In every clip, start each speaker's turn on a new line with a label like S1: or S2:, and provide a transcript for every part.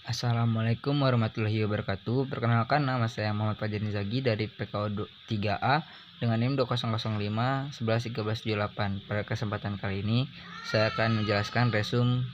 S1: Assalamualaikum warahmatullahi wabarakatuh. Perkenalkan, nama saya Muhammad Fajar Nizagi dari PKO 3A dengan NIM 2005 11 13 78. Pada kesempatan kali ini saya akan menjelaskan resum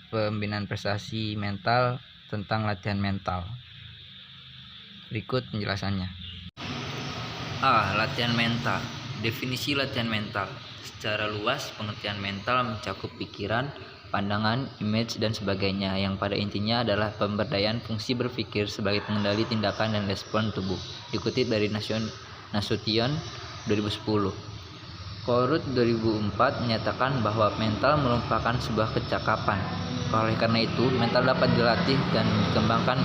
S1: pembinaan prestasi mental tentang latihan mental. Berikut penjelasannya. Latihan mental. Definisi latihan mental. Secara luas, pengertian mental mencakup pikiran, pandangan, image, dan sebagainya, yang pada intinya adalah pemberdayaan fungsi berpikir sebagai pengendali tindakan dan respon tubuh. Dikutip dari Nasution 2010. Korut 2004 menyatakan bahwa mental merupakan sebuah kecakapan. Oleh karena itu, mental dapat dilatih dan dikembangkan.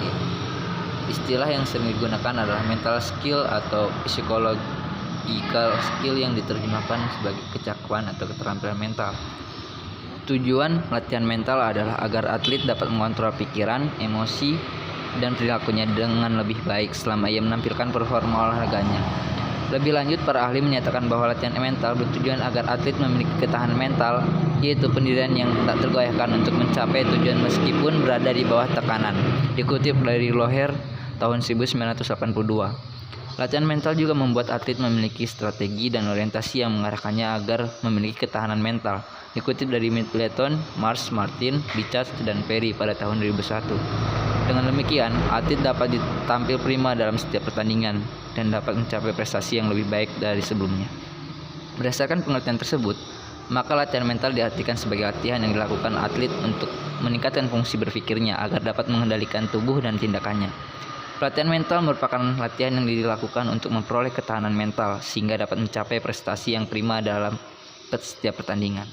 S1: Istilah yang sering digunakan adalah mental skill atau psychological skill yang diterjemahkan sebagai kecakapan atau keterampilan mental. Tujuan latihan mental adalah agar atlet dapat mengontrol pikiran, emosi, dan perilakunya dengan lebih baik selama ia menampilkan performa olahraganya. Lebih lanjut, para ahli menyatakan bahwa latihan mental bertujuan agar atlet memiliki ketahanan mental, yaitu pendirian yang tak tergoyahkan untuk mencapai tujuan meskipun berada di bawah tekanan. Dikutip dari Loher tahun 1982. Latihan mental juga membuat atlet memiliki strategi dan orientasi yang mengarahkannya agar memiliki ketahanan mental. Dikutip dari Middleton, Mars, Martin, Richards, dan Perry pada tahun 2001. Dengan demikian, atlet dapat tampil prima dalam setiap pertandingan dan dapat mencapai prestasi yang lebih baik dari sebelumnya. Berdasarkan pengertian tersebut, maka latihan mental diartikan sebagai latihan yang dilakukan atlet untuk meningkatkan fungsi berpikirnya agar dapat mengendalikan tubuh dan tindakannya. Pelatihan mental merupakan latihan yang dilakukan untuk memperoleh ketahanan mental sehingga dapat mencapai prestasi yang prima dalam setiap pertandingan.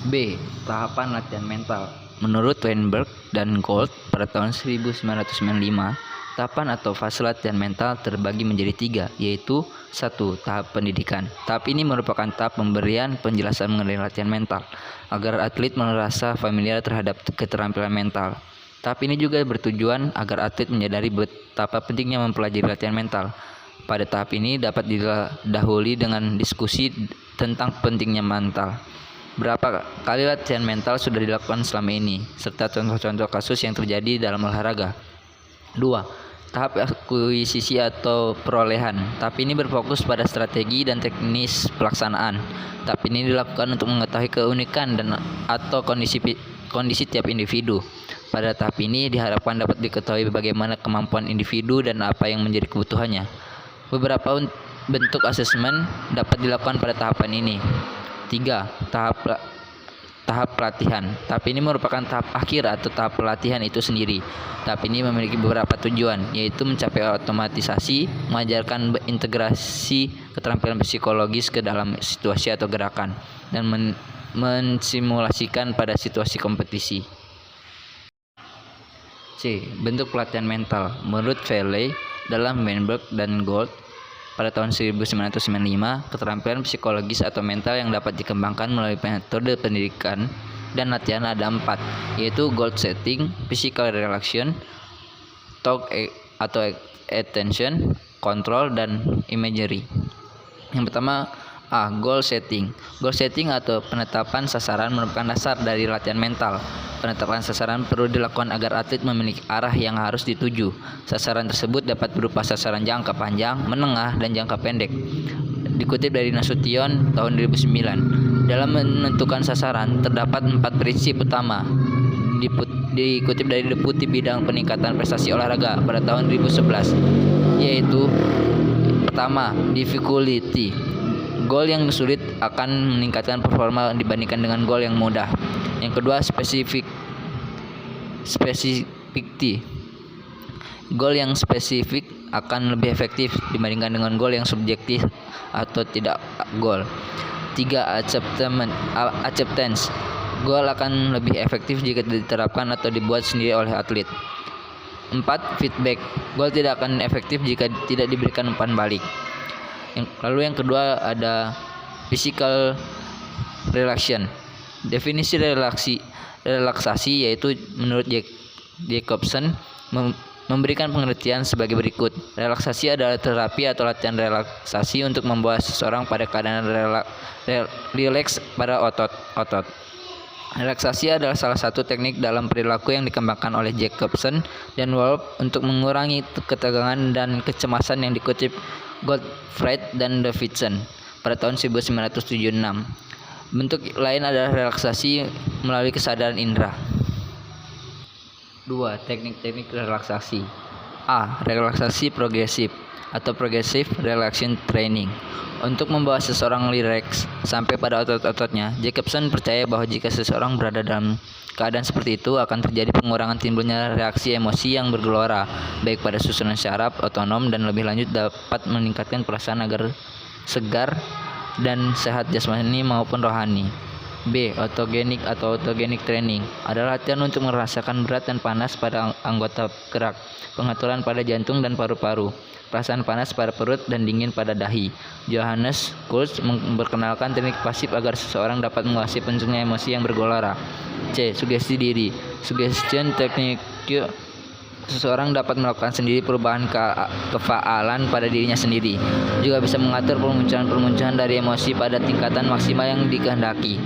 S1: B. Tahapan latihan mental. Menurut Weinberg dan Gold pada tahun 1995, tahapan atau fase latihan mental terbagi menjadi 3, yaitu 1. Tahap pendidikan. Tahap ini merupakan tahap pemberian penjelasan mengenai latihan mental agar atlet merasa familiar terhadap keterampilan mental. Tahap ini juga bertujuan agar atlet menyadari betapa pentingnya mempelajari latihan mental. Pada tahap ini dapat didahului dengan diskusi tentang pentingnya mental. Berapa kali latihan mental sudah dilakukan selama ini, serta contoh-contoh kasus yang terjadi dalam olahraga. 2. Tahap akuisisi atau perolehan. Tahap ini berfokus pada strategi dan teknis pelaksanaan. Tahap ini dilakukan untuk mengetahui keunikan dan atau kondisi tiap individu. Pada tahap ini diharapkan dapat diketahui bagaimana kemampuan individu dan apa yang menjadi kebutuhannya. Beberapa bentuk asesmen dapat dilakukan pada tahapan ini. 3. Tahap pelatihan. Tahap ini merupakan tahap akhir atau tahap pelatihan itu sendiri. Tahap ini memiliki beberapa tujuan, yaitu mencapai otomatisasi, mengajarkan integrasi keterampilan psikologis ke dalam situasi atau gerakan, dan mensimulasikan pada situasi kompetisi. C. Bentuk pelatihan mental. Menurut Valley dalam Weinberg dan Gold pada tahun 1995, keterampilan psikologis atau mental yang dapat dikembangkan melalui metode pendidikan dan latihan ada 4, yaitu goal setting, physical relaxation, talk atau attention, control, dan imagery. Yang pertama, goal setting. Goal setting atau penetapan sasaran merupakan dasar dari latihan mental. Penetapan sasaran perlu dilakukan agar atlet memiliki arah yang harus dituju. Sasaran tersebut dapat berupa sasaran jangka panjang, menengah, dan jangka pendek. Dikutip dari Nasution tahun 2009, dalam menentukan sasaran terdapat 4 prinsip utama. Dikutip dari Deputi Bidang Peningkatan Prestasi Olahraga pada tahun 2011, yaitu pertama, difficulty. Gol yang sulit akan meningkatkan performa dibandingkan dengan gol yang mudah. Yang kedua, specificity. Gol yang spesifik akan lebih efektif dibandingkan dengan gol yang subjektif atau tidak gol. 3. Acceptance. Gol akan lebih efektif jika diterapkan atau dibuat sendiri oleh atlet. 4. Feedback. Gol tidak akan efektif jika tidak diberikan umpan balik. Lalu yang kedua ada physical relaxation. Definisi relaksasi yaitu menurut Jacobson memberikan pengertian sebagai berikut. Relaksasi adalah terapi atau latihan relaksasi untuk membawa seseorang pada keadaan rileks pada otot-otot. Relaksasi adalah salah satu teknik dalam perilaku yang dikembangkan oleh Jacobson dan Wolff untuk mengurangi ketegangan dan kecemasan yang dikutip Gottfried dan Davidson pada tahun 1976. Bentuk lain adalah relaksasi melalui kesadaran indera. 2. Teknik-teknik relaksasi. A. Relaksasi progresif atau progressive relaxation training. Untuk membawa seseorang rileks sampai pada otot-ototnya, Jacobson percaya bahwa jika seseorang berada dalam keadaan seperti itu akan terjadi pengurangan timbulnya reaksi emosi yang bergelora, baik pada susunan syaraf otonom dan lebih lanjut dapat meningkatkan perasaan agar segar dan sehat jasmani maupun rohani. B. Autogenic atau autogenic training adalah latihan untuk merasakan berat dan panas pada anggota gerak, pengaturan pada jantung dan paru-paru, perasaan panas pada perut dan dingin pada dahi. Johannes Kurz memperkenalkan teknik pasif agar seseorang dapat menguasai puncaknya emosi yang bergelora. C. Sugesti diri. Suggestion teknik seseorang dapat melakukan sendiri perubahan kefaalan pada dirinya sendiri. Juga bisa mengatur permunculan dari emosi pada tingkatan maksimal yang dikehendaki.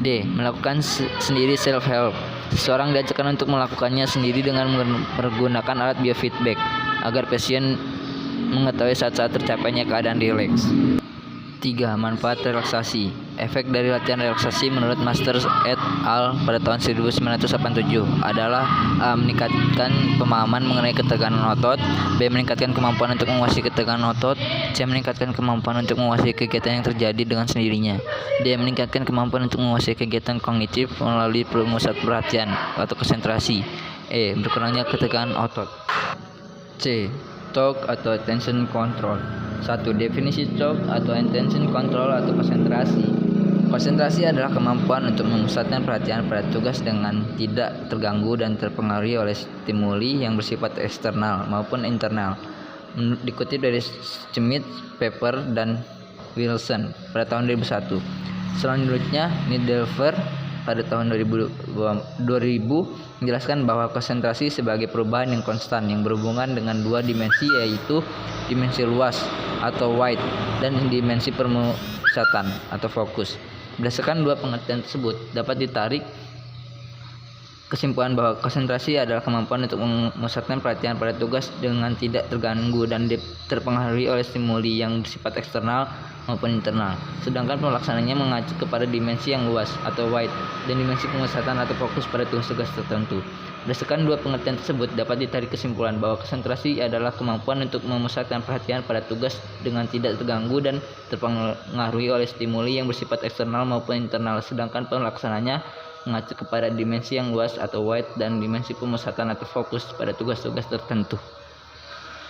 S1: D. Melakukan sendiri self-help. Seseorang diajarkan untuk melakukannya sendiri dengan menggunakan alat biofeedback agar pasien mengetahui saat-saat tercapainya keadaan rileks. 3. Manfaat relaksasi. Efek dari latihan relaksasi menurut Masters et al. Pada tahun 1987 adalah A. Meningkatkan pemahaman mengenai ketegangan otot. B. Meningkatkan kemampuan untuk menguasai ketegangan otot. C. Meningkatkan kemampuan untuk menguasai kegiatan yang terjadi dengan sendirinya. D. Meningkatkan kemampuan untuk menguasai kegiatan kognitif melalui pemusat perhatian atau konsentrasi. E. Berkurangnya ketegangan otot. C. TOC atau attention control. 1. Definisi TOC atau attention control atau konsentrasi. Konsentrasi adalah kemampuan untuk memusatkan perhatian pada tugas dengan tidak terganggu dan terpengaruhi oleh stimuli yang bersifat eksternal maupun internal. Dikutip dari Schmidt, Pepper, dan Wilson pada tahun 2001. Selanjutnya, Nidelfer pada tahun 2000 menjelaskan bahwa konsentrasi sebagai perubahan yang konstan yang berhubungan dengan dua dimensi, yaitu dimensi luas atau wide dan dimensi permusatan atau fokus. Berdasarkan dua pengertian tersebut, dapat ditarik kesimpulan bahwa konsentrasi adalah kemampuan untuk memusatkan perhatian pada tugas dengan tidak terganggu dan terpengaruhi oleh stimuli yang bersifat eksternal maupun internal. Sedangkan pelaksananya mengacu kepada dimensi yang luas atau wide dan dimensi pemusatan atau fokus pada tugas-tugas tertentu. Berdasarkan dua pengertian tersebut, dapat ditarik kesimpulan bahwa konsentrasi adalah kemampuan untuk memusatkan perhatian pada tugas dengan tidak terganggu dan terpengaruhi oleh stimuli yang bersifat eksternal maupun internal. Sedangkan pelaksananya mengacu kepada dimensi yang luas atau wide dan dimensi pemusatan atau fokus pada tugas-tugas tertentu.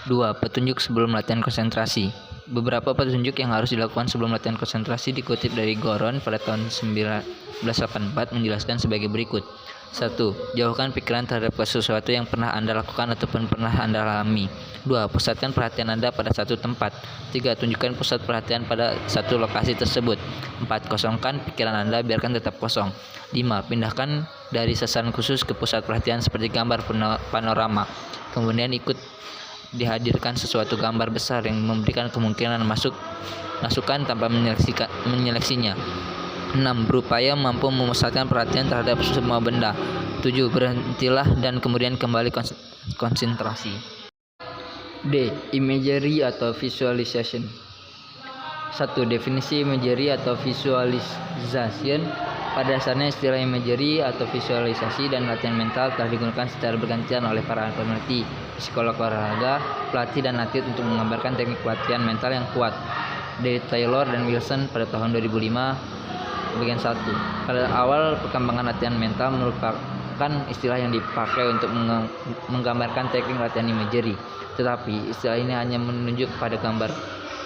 S1: 2. Petunjuk sebelum latihan konsentrasi. Beberapa petunjuk yang harus dilakukan sebelum latihan konsentrasi dikutip dari Goron pada tahun 1984 menjelaskan sebagai berikut. 1. Jauhkan pikiran terhadap sesuatu yang pernah Anda lakukan ataupun pernah Anda alami. 2. Pusatkan perhatian Anda pada satu tempat. 3. Tunjukkan pusat perhatian pada satu lokasi tersebut. 4. Kosongkan pikiran Anda, biarkan tetap kosong. 5. Pindahkan dari sasaran khusus ke pusat perhatian seperti gambar panorama. Kemudian dihadirkan sesuatu gambar besar yang memberikan kemungkinan masukan tanpa menyeleksinya. 6. Berupaya mampu memusatkan perhatian terhadap semua benda. 7. Berhentilah dan kemudian kembali konsentrasi. D. Imagery atau visualization. 1. Definisi imagery atau visualization. Pada dasarnya istilah imagery atau visualisasi dan latihan mental telah digunakan secara bergantian oleh para peneliti, psikolog olahraga, pelatih dan atlet untuk menggambarkan teknik latihan mental yang kuat. Dari Taylor dan Wilson pada tahun 2005, bagian 1. Pada awal perkembangan latihan mental merupakan istilah yang dipakai untuk menggambarkan teknik latihan imagery, tetapi istilah ini hanya menunjuk pada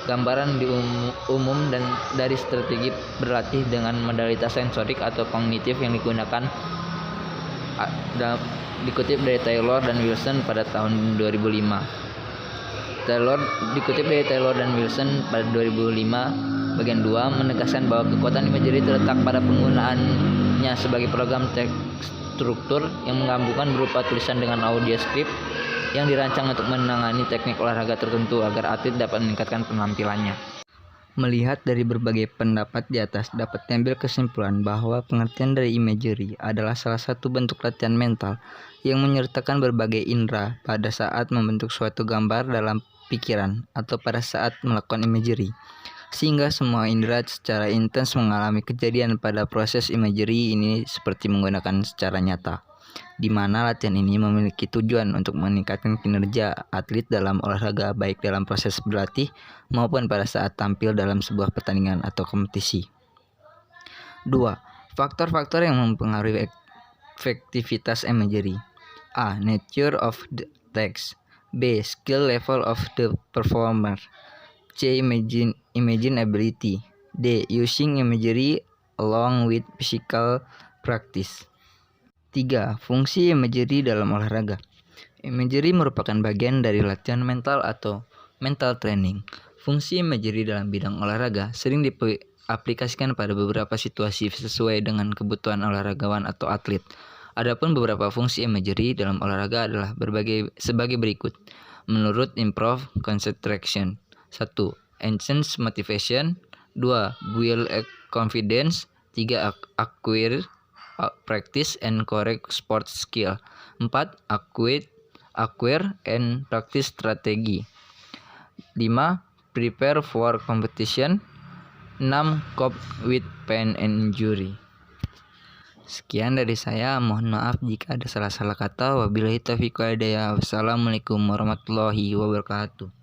S1: gambaran di umum dan dari strategi berlatih dengan modalitas sensorik atau kognitif yang digunakan. Dikutip dari Taylor dan Wilson pada tahun 2005. Dikutip dari Taylor dan Wilson pada 2005 bagian 2 menegaskan bahwa kekuatan imagery terletak pada penggunaannya sebagai program struktur yang menggabungkan berupa tulisan dengan audio script yang dirancang untuk menangani teknik olahraga tertentu agar atlet dapat meningkatkan penampilannya.
S2: Melihat dari berbagai pendapat di atas, dapat diambil kesimpulan bahwa pengertian dari imagery adalah salah satu bentuk latihan mental yang menyertakan berbagai indera pada saat membentuk suatu gambar dalam pikiran atau pada saat melakukan imagery, sehingga semua indera secara intens mengalami kejadian pada proses imagery ini seperti menggunakan secara nyata, di mana latihan ini memiliki tujuan untuk meningkatkan kinerja atlet dalam olahraga baik dalam proses berlatih maupun pada saat tampil dalam sebuah pertandingan atau kompetisi. 2. Faktor-faktor yang mempengaruhi efektivitas imagery. A. Nature of the text. B. Skill level of the performer. C. Imaginability. D. Using imagery along with physical practice. 3. Fungsi imagery dalam olahraga. Imagery merupakan bagian dari latihan mental atau mental training. Fungsi imagery dalam bidang olahraga sering diaplikasikan pada beberapa situasi sesuai dengan kebutuhan olahragawan atau atlet. Adapun beberapa fungsi imagery dalam olahraga adalah sebagai berikut. Menurut Improve Concentration. 1. Enhance motivation. 2. Build confidence. 3. Acquire practice and correct sports skill. 4. Acquire and practice strategy. 5. Prepare for competition. 6. Cope with pain and injury. Sekian dari saya, mohon maaf jika ada salah-salah kata. Wabillahi taufiq wal hidayah. Wassalamualaikum warahmatullahi wabarakatuh.